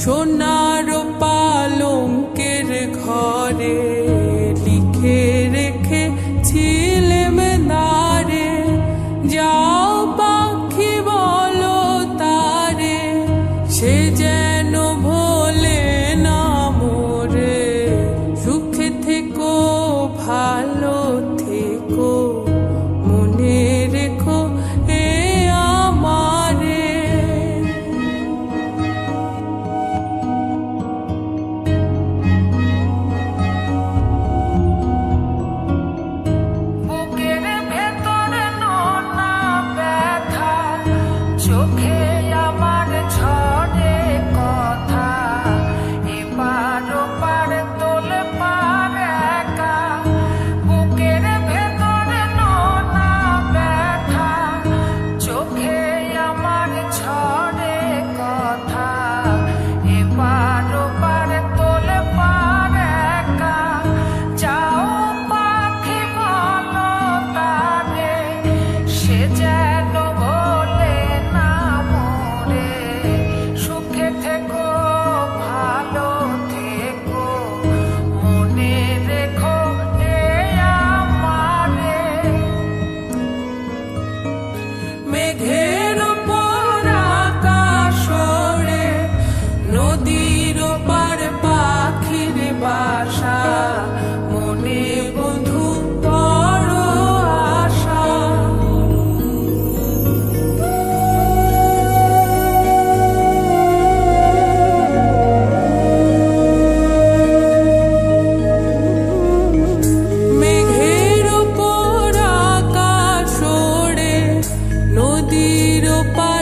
সোনার পালঙ্কের ঘরে লিখে রেখেছিলেম নারে, যাও পাখি বলো তারে, সে যেন ভোলে না মোরে। সুখে থেকো ভালো থেকো, মনে রেখো এ আমারে। বুকের ভেতর নোনা ব্যথা, চোখে আমার ঝরে কথা, এপার ওপার তোলে পার একা। বুকের ভেতর নোনা ব্যথা, চোখে আমার ঝরে কথা, এপার ওপার তোলে পার একা। যাও পাখি বলো তারে, সে যেন ভোলে না মোরে। সুখে থেকো ভালো থেকো, মনে রেখো এ আমারে। মেঘের ওপর আকাশ ওড়ে, নদীর ওপার পাখির বাসা, মনে বন্ধু বড় আশা। মেঘের ওপর আকাশ ওড়ে, নদীর ওপার